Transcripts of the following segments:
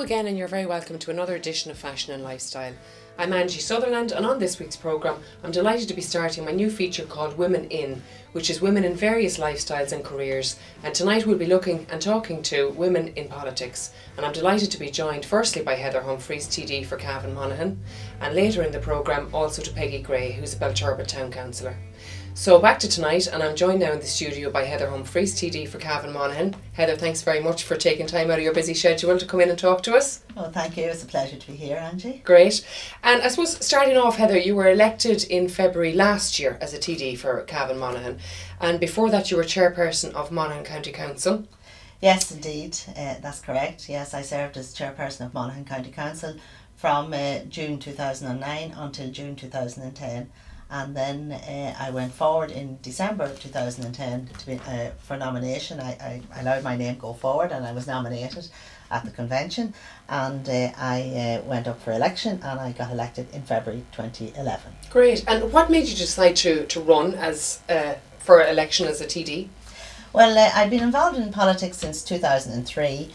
again, and you're very welcome to another edition of Fashion and Lifestyle. I'm Angie Sutherland, and on this week's programme I'm delighted to be starting my new feature called Women In, which is women in various lifestyles and careers, and tonight we'll be looking and talking to women in politics. And I'm delighted to be joined firstly by Heather Humphries, TD for Cavan Monaghan, and later in the programme also to Peggy Gray, who's a Belturbet Town Councillor. So back to tonight, and I'm joined now in the studio by Heather Humphries, TD for Cavan Monaghan. Heather, thanks very much for taking time out of your busy schedule to come in and talk to us. Well, thank you. It's a pleasure to be here, Angie. Great. And I suppose starting off, Heather, you were elected in February last year as a TD for Cavan Monaghan, and before that you were chairperson of Monaghan County Council. Yes, indeed, that's correct. Yes, I served as chairperson of Monaghan County Council from June 2009 until June 2010. And then I went forward in December 2010 to be, for nomination. I allowed my name go forward, and I was nominated at the convention, and I went up for election, and I got elected in February 2011. Great. And what made you decide to run as for election as a TD? Well, I've been involved in politics since 2003.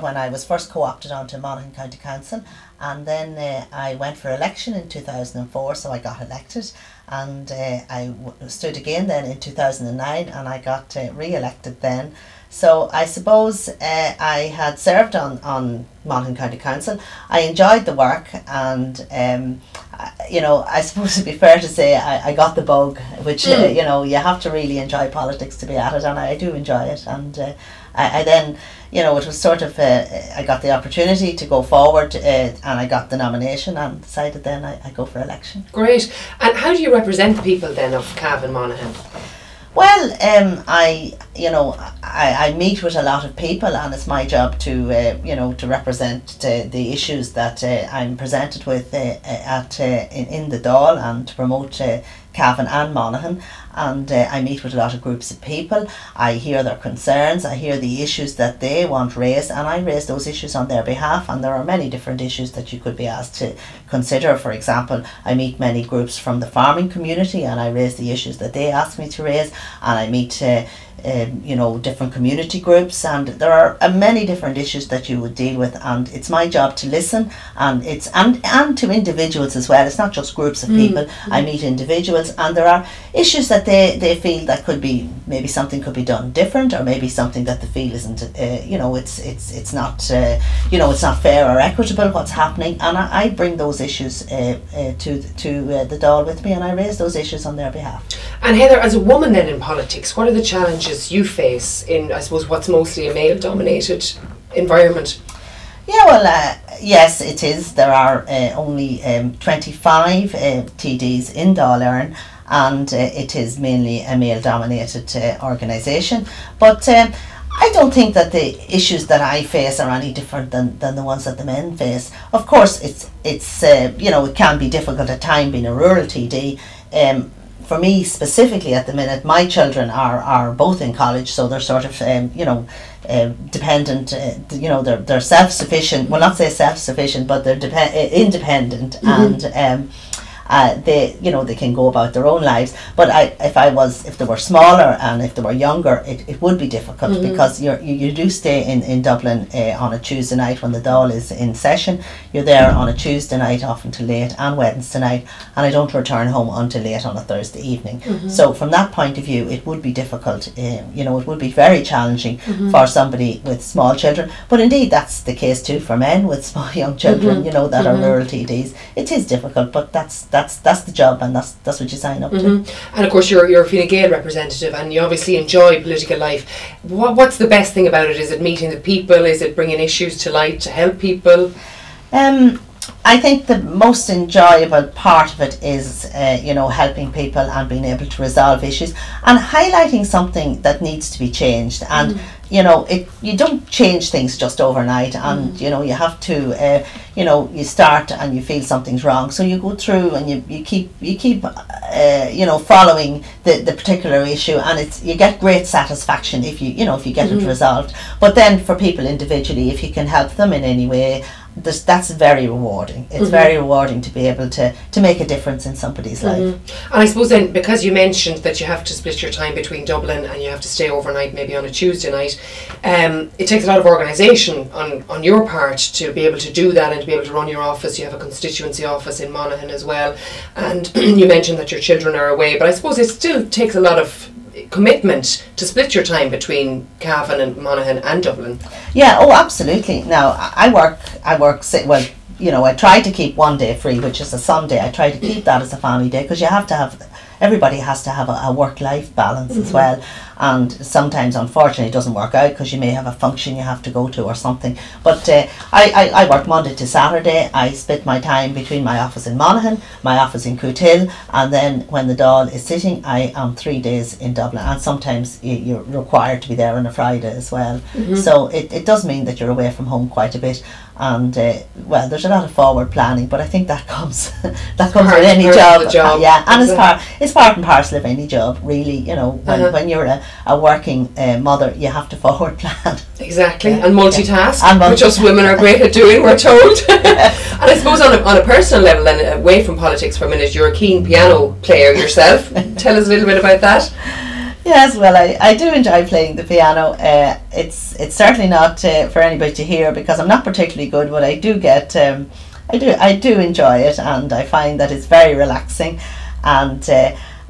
When I was first co-opted onto Monaghan County Council, and then I went for election in 2004, so I got elected, and I stood again then in 2009, and I got re-elected then. So I suppose I had served on Monaghan County Council. I enjoyed the work, and you know, I suppose to be fair to say I got the bug, which you know, you have to really enjoy politics to be at it, and I do enjoy it. And I then, you know, it was sort of I got the opportunity to go forward, and I got the nomination, and decided then I go for election. Great. And how do you represent the people then of Cavan Monaghan? Well, I meet with a lot of people, and it's my job to you know, to represent the issues that I'm presented with in the Dáil, and to promote Cavan and Monaghan. And I meet with a lot of groups of people. I hear their concerns, I hear the issues that they want raised, and I raise those issues on their behalf. And there are many different issues that you could be asked to consider. For example, I meet many groups from the farming community, and I raise the issues that they ask me to raise. And I meet you know, different community groups, and there are many different issues that you would deal with, and it's my job to listen, and and to individuals as well. It's not just groups of people. I meet individuals, and there are issues that they feel that could be, maybe something could be done different, or maybe something that they feel isn't you know, it's not you know, it's not fair or equitable what's happening, and I bring those issues to the Dáil with me, and I raise those issues on their behalf. And Heather, as a woman then in politics, what are the challenges you face in, I suppose, what's mostly a male-dominated environment? Yeah, well, yes, it is. There are only 25 TDs in Dáil, and it is mainly a male-dominated organisation. But I don't think that the issues that I face are any different than the ones that the men face. Of course, it's you know, it can be difficult at times being a rural TD. For me specifically at the minute, my children are both in college, so they're sort of you know, dependent, you know, they're self-sufficient. Well, not say self-sufficient, but they're independent, and they, you know, they can go about their own lives. But if they were smaller and if they were younger, it would be difficult, because you do stay in Dublin on a Tuesday night when the Dáil is in session. You're there on a Tuesday night often till late, and Wednesday night, and I don't return home until late on a Thursday evening. So from that point of view, it would be difficult. You know, it would be very challenging for somebody with small children. But indeed, that's the case too for men with small young children. You know, that are rural TDs. It is difficult, but that's the job, and that's what you sign up to. And of course you're a Fine Gael representative, and you obviously enjoy political life. What's the best thing about it? Is it meeting the people? Is it bringing issues to light to help people? I think the most enjoyable part of it is you know, helping people and being able to resolve issues and highlighting something that needs to be changed. And you know, you don't change things just overnight, and you know, you have to you know, you start and you feel something's wrong, so you go through and you keep you know, following the particular issue, and you get great satisfaction if you know, if you get it resolved. But then for people individually, if you can help them in any way, that's very rewarding. It's very rewarding to be able to make a difference in somebody's life. And I suppose then, because you mentioned that you have to split your time between Dublin and you have to stay overnight, maybe on a Tuesday night, it takes a lot of organisation on your part to be able to do that and to be able to run your office. You have a constituency office in Monaghan as well, and you mentioned that your children are away, but I suppose it still takes a lot of commitment to split your time between Cavan and Monaghan and Dublin. Yeah, oh absolutely. Now I work well, you know, I try to keep one day free, which is a Sunday. I try to keep that as a family day, because you have to have, everybody has to have a work-life balance as well, and sometimes unfortunately it doesn't work out because you may have a function you have to go to or something. But I work Monday to Saturday. I split my time between my office in Monaghan, my office in Cootehill, and then when the Dáil is sitting, I am 3 days in Dublin, and sometimes you're required to be there on a Friday as well. So it does mean that you're away from home quite a bit. And well, there's a lot of forward planning, but I think that comes with any job. Yeah, and it's part and parcel of any job, really. You know, when you're a working mother, you have to forward plan. Exactly, and multitask, which us women are great at doing, we're told. And I suppose on a personal level, then, away from politics for a minute, you're a keen piano player yourself. Tell us a little bit about that. Yes, well, I do enjoy playing the piano. It's certainly not for anybody to hear, because I'm not particularly good, but I do get I do enjoy it, and I find that it's very relaxing. And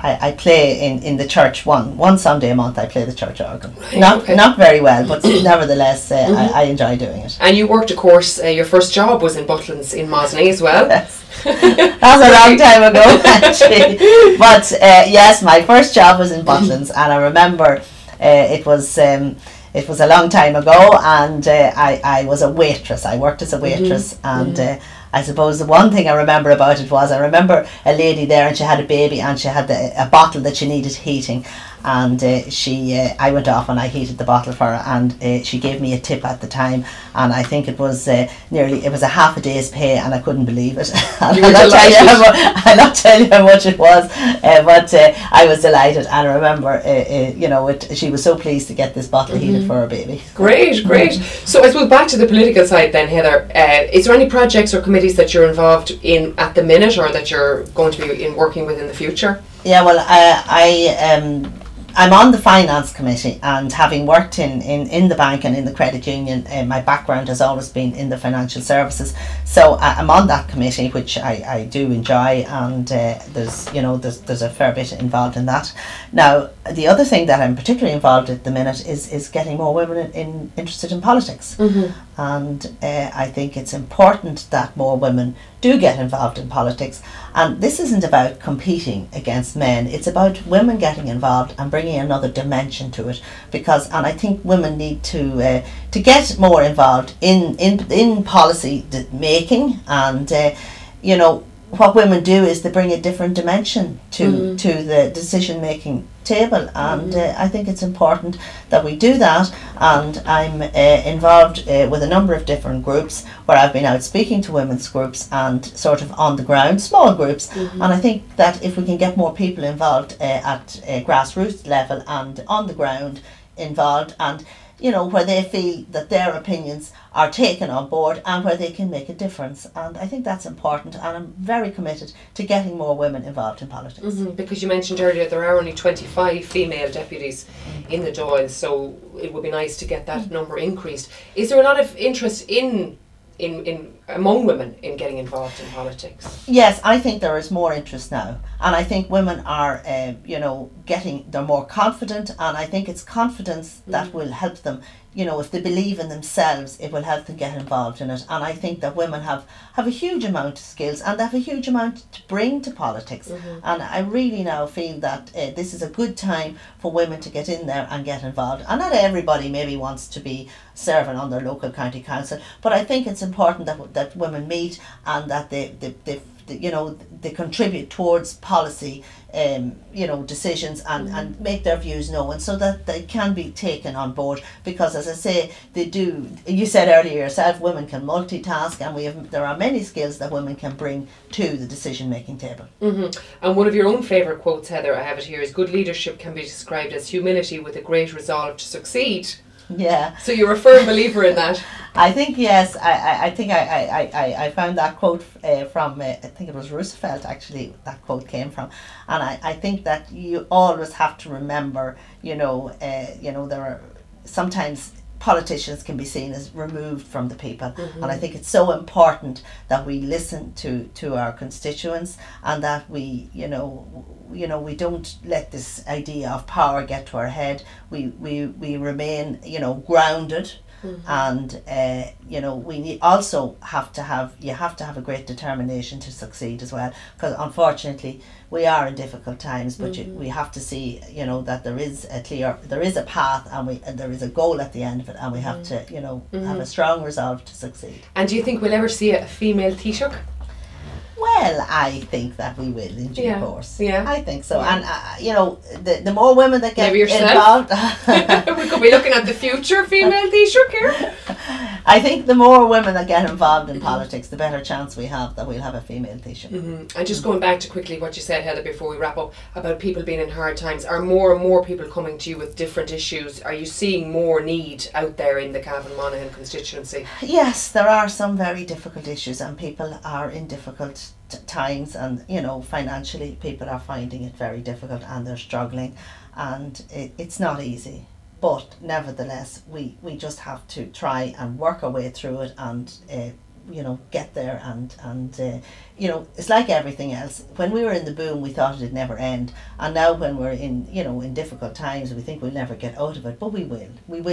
I play in the church one Sunday a month. I play the church organ. Right, not very well, but nevertheless I enjoy doing it. And you worked, of course, your first job was in Butlins in Mosney as well. Yes. That was a long time ago, actually. But yes, my first job was in Butlins, and I remember it was a long time ago, and I was a waitress. I worked as a waitress, and I suppose the one thing I remember about it was, I remember a lady there, and she had a baby, and she had a bottle that she needed heating, and I went off and I heated the bottle for her, and she gave me a tip at the time, and I think it was it was a half a day's pay, and I couldn't believe it. I'll not tell you how much it was, but I was delighted, and I remember she was so pleased to get this bottle heated for her baby. Great. So I suppose back to the political side then, Heather, is there any projects or committees that you're involved in at the minute, or that you're going to be working with in the future? Yeah, well, I'm on the finance committee, and having worked in the bank and in the credit union, my background has always been in the financial services. So I'm on that committee, which I do enjoy, and there's a fair bit involved in that. Now, the other thing that I'm particularly involved at the minute is getting more women interested in politics. And I think it's important that more women do get involved in politics. And this isn't about competing against men, it's about women getting involved and bringing another dimension to it. And I think women need to get more involved in policy making, and what women do is they bring a different dimension to the decision making table, and I think it's important that we do that. And I'm involved with a number of different groups where I've been out speaking to women's groups and sort of on the ground, small groups, and I think that if we can get more people involved at grassroots level and on the ground involved, and where they feel that their opinions are taken on board and where they can make a difference. And I think that's important, and I'm very committed to getting more women involved in politics. Because you mentioned earlier there are only 25 female deputies in the Dáil, so it would be nice to get that number increased. Is there a lot of interest in among women in getting involved in politics? Yes, I think there is more interest now, and I think women are they're more confident, and I think it's confidence that will help them. If they believe in themselves, it will help them get involved in it. And I think that women have a huge amount of skills, and they have a huge amount to bring to politics. And I really now feel that this is a good time for women to get in there and get involved. And not everybody maybe wants to be serving on their local county council, but I think it's important that women meet, and that they contribute towards policy decisions, and make their views known, so that they can be taken on board. Because as I say, they do, you said earlier yourself, women can multitask, and there are many skills that women can bring to the decision making table. And one of your own favourite quotes, Heather, I have it here, is good leadership can be described as humility with a great resolve to succeed. Yeah. So you're a firm believer in that? I think yes. I think I found that quote from I think it was Roosevelt actually. That quote came from, and I think that you always have to remember. There are sometimes politicians can be seen as removed from the people, and I think it's so important that we listen to our constituents, and that we we don't let this idea of power get to our head. We remain grounded. And we also have to have a great determination to succeed as well, because unfortunately we are in difficult times, but we have to see that there is a path, and there is a goal at the end of it, and we have to have a strong resolve to succeed. And do you think we'll ever see a female Taoiseach? Well, I think that we will in due course. Yeah, I think so. And the more women that get involved, we could be looking at the future female Taoiseach here. I think the more women that get involved in politics, the better chance we have that we'll have a female Taoiseach. And just going back to quickly what you said, Heather, before we wrap up, about people being in hard times, are more and more people coming to you with different issues? Are you seeing more need out there in the Cavan Monaghan constituency? Yes, there are some very difficult issues, and people are in difficult times, and financially people are finding it very difficult, and they're struggling, and it's not easy. But nevertheless, we just have to try and work our way through it, and get there, and it's like everything else. When we were in the boom, we thought it'd never end, and now when we're in difficult times, we think we'll never get out of it, but we will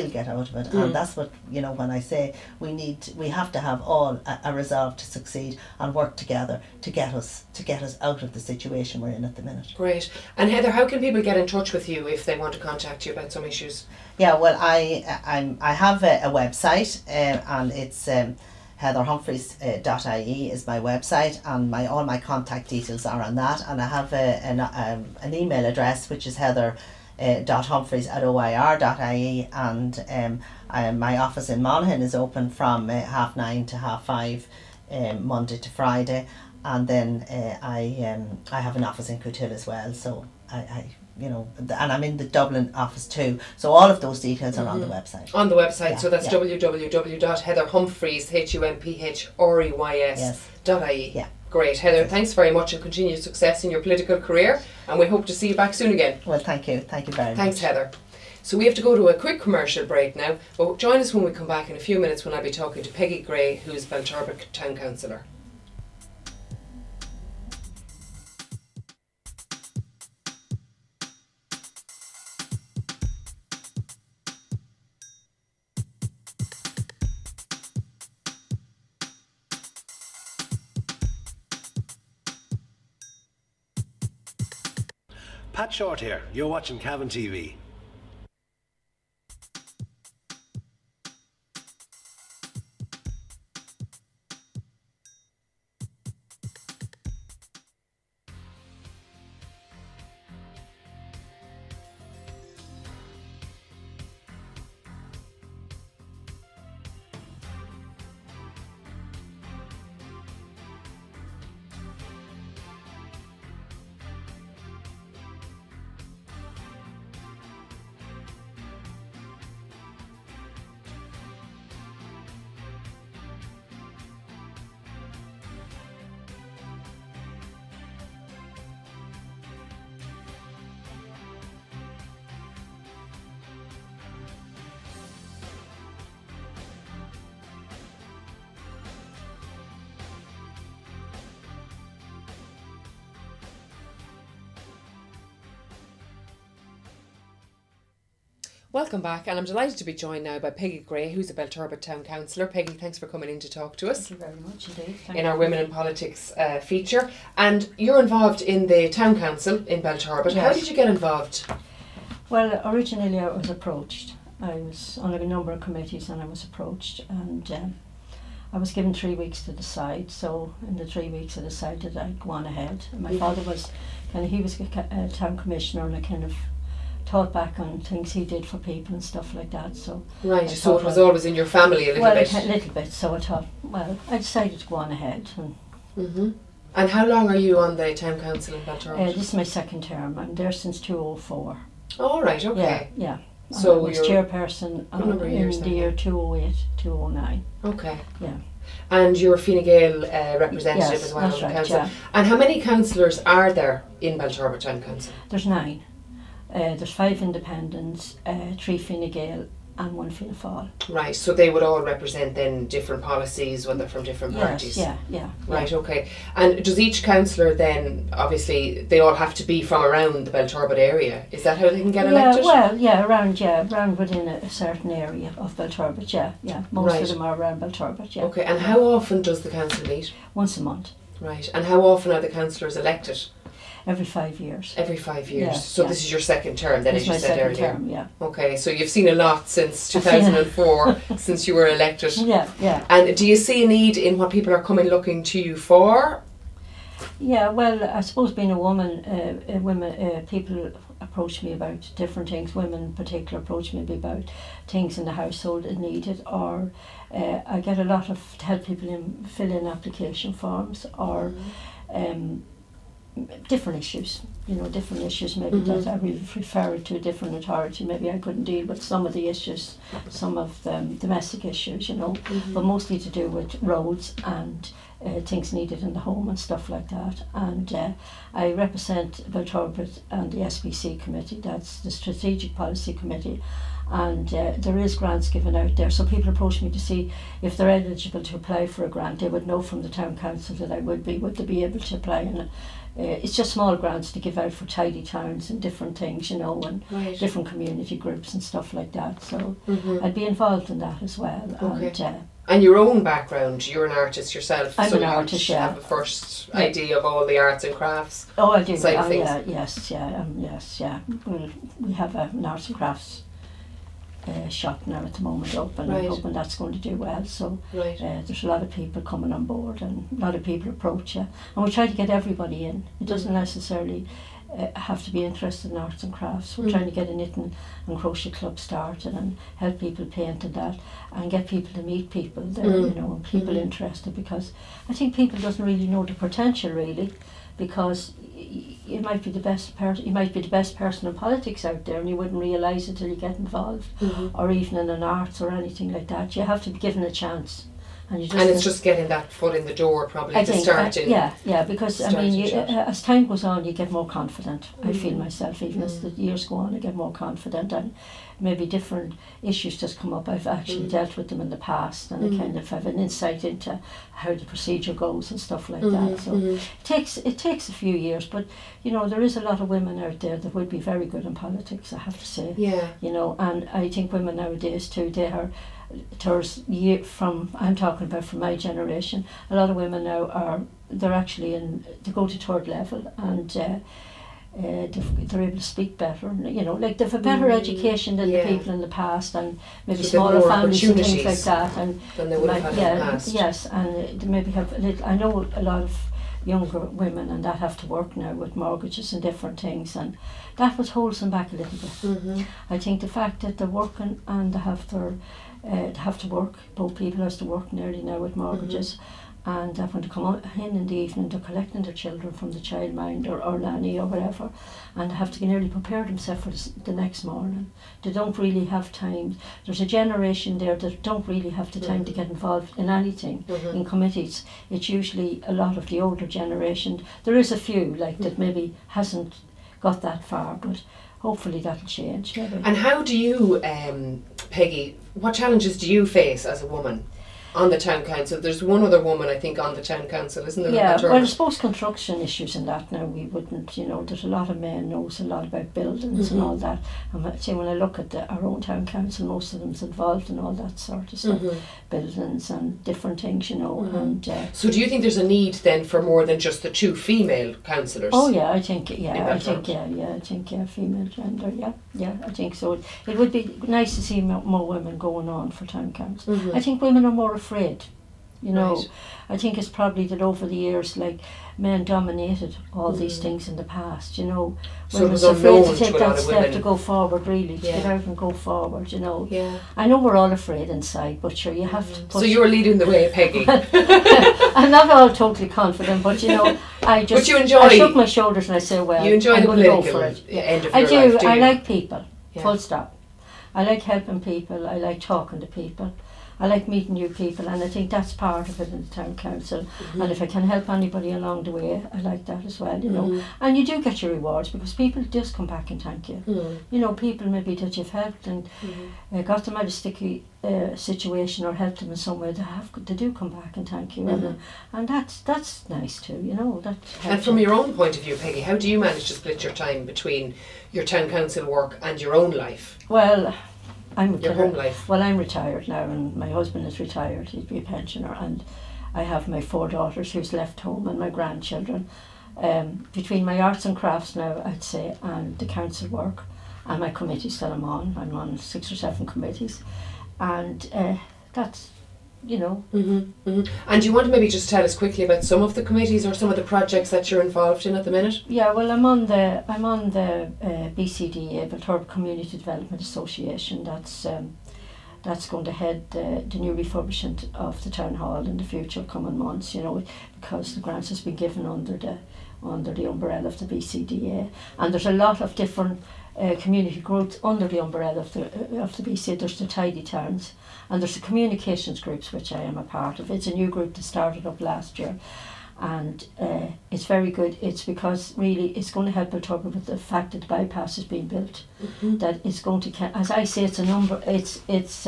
get out of it. And that's what when I say we have to have all a resolve to succeed and work together to get us out of the situation we're in at the minute. Great. And Heather, how can people get in touch with you if they want to contact you about some issues? Yeah, well, I have a website, and it's heatherhumphries.ie is my website, and all my contact details are on that. And I have an email address, which is heather.humphries@oir.ie, and my office in Monaghan is open from 9:30 to 5:30 Monday to Friday, and then I have an office in Cootehill as well, so and I'm in the Dublin office too. So all of those details are on the website. On the website, so that's www.heatherhumphries.ie. Yeah. Great, Heather. Thanks very much, and continued success in your political career. And we hope to see you back soon again. Well, thank you. Thank you very much. Thanks, Heather. So we have to go to a quick commercial break now. But join us when we come back in a few minutes, when I'll be talking to Peggy Gray, who is Belturbet Town Councillor. Pat Short here. You're watching Cavan TV. Welcome back, and I'm delighted to be joined now by Peggy Gray, who's a Belturbet Town Councillor. Peggy, thanks for coming in to talk to us. Thank you very much indeed. In our Women in Politics feature. And you're involved in the Town Council in Belturbet. Yes. How did you get involved? Well, originally I was approached. I was on a number of committees, and I was approached, and I was given 3 weeks to decide. So in the 3 weeks I decided I'd go on ahead. And my father was he was a town commissioner, and I kind of thought back on things he did for people and stuff like that. So right, so it was always in your family a little bit. Well, a little bit. So I thought, well, I decided to go on ahead. And And how long are you on the Town Council in Belturbet? this is my second term. I'm there since 2004. Oh, right, okay. Yeah. So I was chairperson in the year 2008, 2009. Okay. Yeah. And you're Fine Gael representative as well on the council. Yeah. And how many councillors are there in Belturbet Town Council? There's 9. There's 5 independents, 3 Fine Gael and 1 Fianna Fáil. Right, so they would all represent then different policies when they're from different parties? Yeah. Right, okay. And does each councillor then, obviously, they all have to be from around the Belturbet area? Is that how they can get elected? Around within a certain area of Belturbet, yeah. Most of them are around Belturbet, yeah. Okay, and how often does the council meet? Once a month. Right, and how often are the councillors elected? Every 5 years. Every 5 years. Yeah, so this is your second term then, this as you said earlier. Term, yeah. Okay, so you've seen a lot since 2004, since you were elected. Yeah. And do you see a need in what people are coming looking to you for? Yeah, well, I suppose being a woman, people approach me about different things. Women in particular approach me about things in the household that needed, or I get a lot of to help people fill in application forms, or different issues, maybe that I will refer it to a different authority. Maybe I couldn't deal with some of the issues, some of the domestic issues, but mostly to do with roads and things needed in the home and stuff like that. And I represent Belturbet and the SPC committee, that's the Strategic Policy Committee, and there is grants given out there, so people approach me to see if they're eligible to apply for a grant. They would know from the town council that I would they be able to apply, and it's just small grants to give out for tidy towns and different things, and different community groups and stuff like that, so I'd be involved in that as well. Okay. And your own background, you're an artist yourself, I'm so an artist, you have a first idea of all the arts and crafts. Oh, I do. Side of things. Yeah. Well, we have an arts and crafts shop now at the moment up, and I'm hoping that's going to do well. So there's a lot of people coming on board, and a lot of people approach you, and we try to get everybody in. It doesn't necessarily have to be interested in arts and crafts. We're trying to get a knitting and crochet club started and help people paint and that, and get people to meet people there, and people interested, because I think people doesn't really know the potential really, because you might be the best person in politics out there, and you wouldn't realise it till you get involved, or even in an arts or anything like that. You have to be given a chance, and it's just getting that foot in the door, probably, because I mean, as time goes on, you get more confident. I feel myself, even as the years go on, I get more confident, and maybe different issues just come up. I've actually dealt with them in the past, and I kind of have an insight into how the procedure goes and stuff like that. So it takes a few years, but there is a lot of women out there that would be very good in politics, I have to say. Yeah. And I think women nowadays too, they are. I'm talking about from my generation, a lot of women now they're actually they go to third level, and they're able to speak better, like they've a better education than the people in the past, and maybe smaller families and things like that, and than they would have had in the past. Yes, and they maybe have I know a lot of younger women and that have to work now with mortgages and different things, and that what holds them back a little bit. I think the fact that they're working and they have to work, both people have to work nearly now with mortgages, and when they come in the evening, they're collecting their children from the childminder or nanny or whatever, and they have to nearly prepare themselves for the next morning. They don't really have time. There's a generation there that don't really have the time to get involved in anything, in committees. It's usually a lot of the older generation. There is a few that maybe hasn't got that far, but hopefully that'll change maybe. And how do you, Peggy, what challenges do you face as a woman on the town council? There's one other woman, I think, on the town council, isn't there? Yeah, well, I suppose construction issues and that now, we wouldn't, there's a lot of men knows a lot about buildings and all that. And when I look at our own town council, most of them's involved in all that sort of stuff, buildings and different things, and... So do you think there's a need then for more than just the 2 female councillors? Oh yeah, I think female gender, yeah, I think so. It would be nice to see more women going on for town council. I think women are more afraid, I think it's probably that over the years, men dominated all these things in the past, So women was are afraid to unknown take to a lot that of step women. to go forward, really, to get out and go forward, Yeah. I know we're all afraid inside, but sure, you have to push. So you're leading the way, Peggy. I'm not all totally confident, but I just But you enjoy, I shrugged my shoulders and I say, well, you enjoy I'm the going to go political for it. end of I your do. life, I like people, full stop. I like helping people, I like talking to people, I like meeting new people, and I think that's part of it in the town council. And if I can help anybody along the way, I like that as well, you know. And you do get your rewards because people just come back and thank you. You know, people maybe that you've helped and got them out of sticky situation or helped them in some way, they do come back and thank you. And that's nice too, you know. And from your own point of view, Peggy, how do you manage to split your time between your town council work and your own life? Well, your home life. Well, I'm retired now, and my husband is retired. He'd be a pensioner, and I have my 4 daughters who's left home and my grandchildren. Between my arts and crafts now, I'd say, and the council work and my committees that I'm on 6 or 7 committees, and that's, you know. And do you want to maybe just tell us quickly about some of the committees or some of the projects that you're involved in at the minute? Yeah, well, I'm on the BCDA, Belturbet Community Development Association. That's going to head the new refurbishment of the town hall in the future coming months, you know, because the grants has been given under the umbrella of the BCDA, and there's a lot of different community groups under the umbrella of the BCDA. There's the Tidy Towns, and there's the communications groups, which I am a part of. It's a new group that started up last year, and it's very good. It's because really it's going to help Belturbet with the fact that the bypass is being built. That it's going to, as I say, it's a number. It's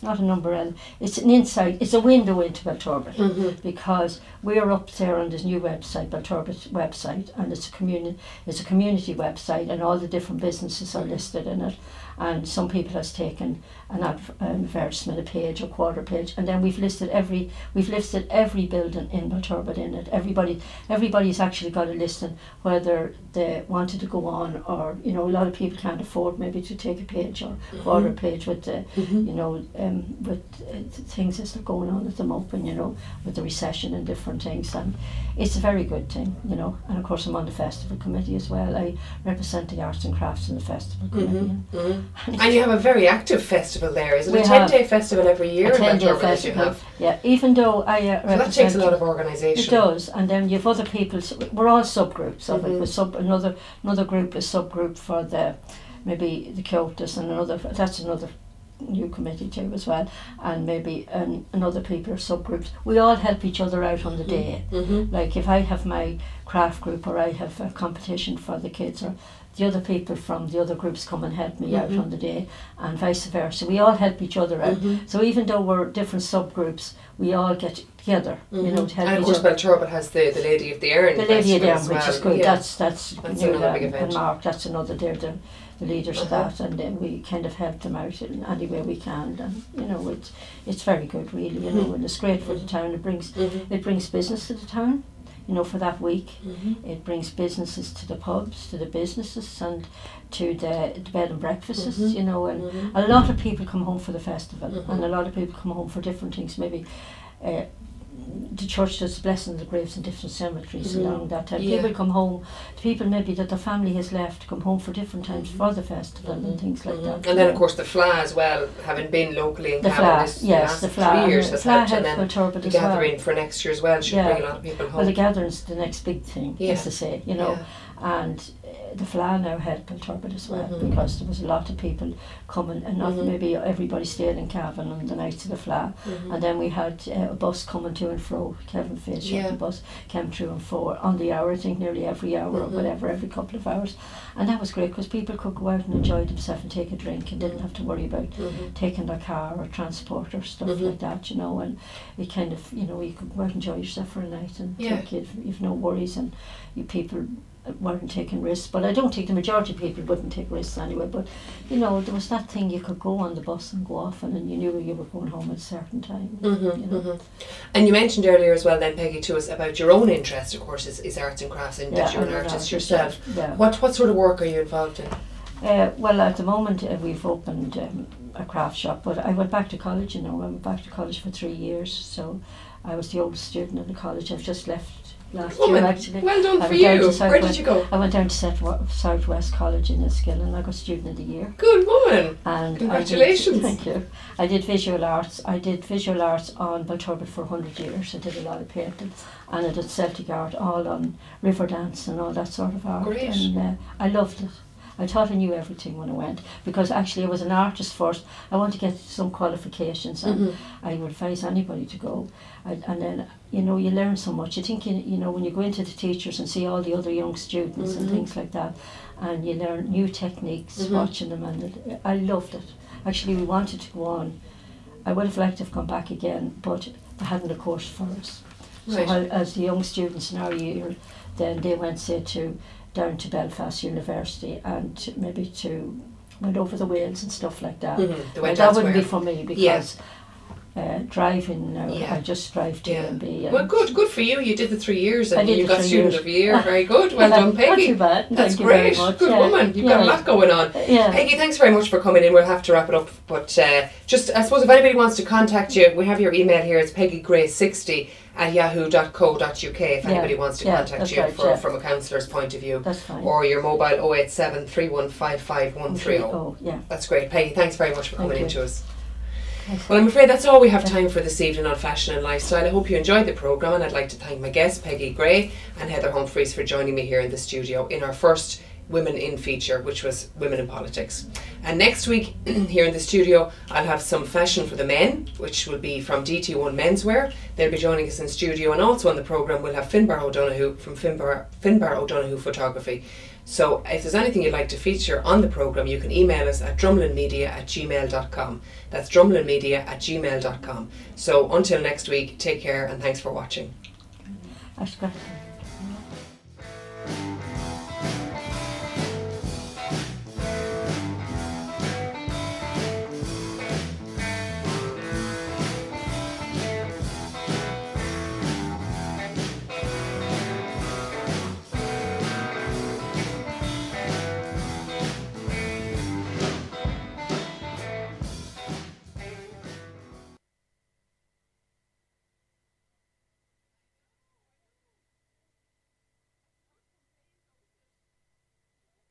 not an umbrella. It's an inside. It's a window into Belturbet because we're up there on this new website, Belturbet website, and it's a community website, and all the different businesses are listed in it. And some people has taken an advertisement, a page or quarter page, and then we've listed every building in Belturbet in it. Everybody's actually got a listing whether they wanted to go on, or, you know, a lot of people can't afford maybe to take a page or quarter page with the you know, with things that's going on at the moment, you know, with the recession and different things, and it's a very good thing, you know. And of course I'm on the festival committee as well. I represent the arts and crafts in the festival committee. And you have a very active festival there. Is it a 10-day festival every year? A 10-day festival, yeah. Even though I so that takes a lot of organisation. It does, and then you've other people. We're all subgroups of it. With another group is subgroup for maybe the Kyotos, and that's another new committee too as well, and maybe another people are subgroups. We all help each other out on the day. Like if I have my craft group or I have a competition for the kids, or the other people from the other groups come and help me out on the day, and vice versa. We all help each other out. So even though we're different subgroups, we all get together, you know, to help and of each course other. Belturbet has the Lady of the Erin. The Lady of the Erin, which well. is good. Yeah. That's another big event. And Mark, that's another. They're the leaders of that, and then we kind of help them out in any way we can. And you know, it's very good, really. You know, and it's great for the town. It brings business to the town. You know, for that week, it brings businesses to the pubs, to the businesses, and to the bed and breakfasts. You know, and a lot of people come home for the festival, and a lot of people come home for different things. Maybe the church does blessing of the graves in different cemeteries along that time. People come home, people maybe that the family has left, come home for different times for the festival and things like that. And then of course the FLA as well, having been locally in the Cavan, the FLA 3 years has helped, and then the gathering well. For next year as well should bring a lot of people home. Well, the gathering's the next big thing, as to say, you know, and the FLA now helped Belturbet as well, because there was a lot of people coming, and not maybe everybody stayed in Cavan on the nights of the FLA, and then we had a bus coming to and fro. Kevin Fisher, the bus came through and fro on the hour, I think nearly every hour or whatever, every couple of hours, and that was great because people could go out and enjoy themselves and take a drink and didn't have to worry about taking their car or transport or stuff like that, you know. And it kind of, you know, you could go out and enjoy yourself for a night, and you've no worries, and you people weren't taking risks. But I don't think the majority of people wouldn't take risks anyway, but you know, there was that thing you could go on the bus and go off, and you knew you were going home at a certain time. You know. And you mentioned earlier as well then, Peggy, to us about your own interest, of course, is arts and crafts, and that you're an artist yourself. What sort of work are you involved in? Well, at the moment we've opened a craft shop, but I went back to college, you know. I went back to college for 3 years, so I was the oldest student in the college. I've just left last year, actually. Well done for you. Where did you go? I went down to Southwest College in Enniskillen, and I got Student of the Year. Good woman. And congratulations. Thank you. I did visual arts. I did visual arts on Belturbet for 100 years. I did a lot of painting, and I did Celtic art, all on river dance and all that sort of art. Great. And I loved it. I thought I knew everything when I went, because actually I was an artist first. I want to get some qualifications, and I would advise anybody to go. And then, you know, you learn so much. You think, you know, when you go into the teachers and see all the other young students and things like that, and you learn new techniques watching them, and I loved it. Actually, we wanted to go on. I would have liked to have gone back again, but they hadn't a course for us. Right. So as the young students in our year, then they went, say, down to Belfast University, and maybe went over the Wales and stuff like that. That wouldn't be for me, because driving now, I just drive to B&B. Well, good for you. You did the 3 years, and you got Student of the Year. Very good. Well done, Peggy. Not too bad. That's great. Good woman. You've got a lot going on. Peggy, thanks very much for coming in. We'll have to wrap it up, but just, I suppose, if anybody wants to contact you, we have your email here. It's peggygray60@yahoo.co.uk if anybody wants to contact you from a counsellor's point of view. That's fine. Or your mobile 087 3155 130. Oh, yeah. That's great. Peggy, thanks very much for coming in to us. Well, I'm afraid that's all we have time for this evening on Fashion and Lifestyle. I hope you enjoyed the programme, and I'd like to thank my guests, Peggy Gray and Heather Humphries, for joining me here in the studio in our first Women In feature, which was Women in Politics. And next week here in the studio, I'll have some fashion for the men, which will be from DT1 Menswear. They'll be joining us in studio, and also on the programme we'll have Finbar O'Donoghue from Finbar O'Donoghue Photography. So if there's anything you'd like to feature on the programme, you can email us at drumlinmedia@gmail.com. That's drumlinmedia@gmail.com. So until next week, take care, and thanks for watching. That's great.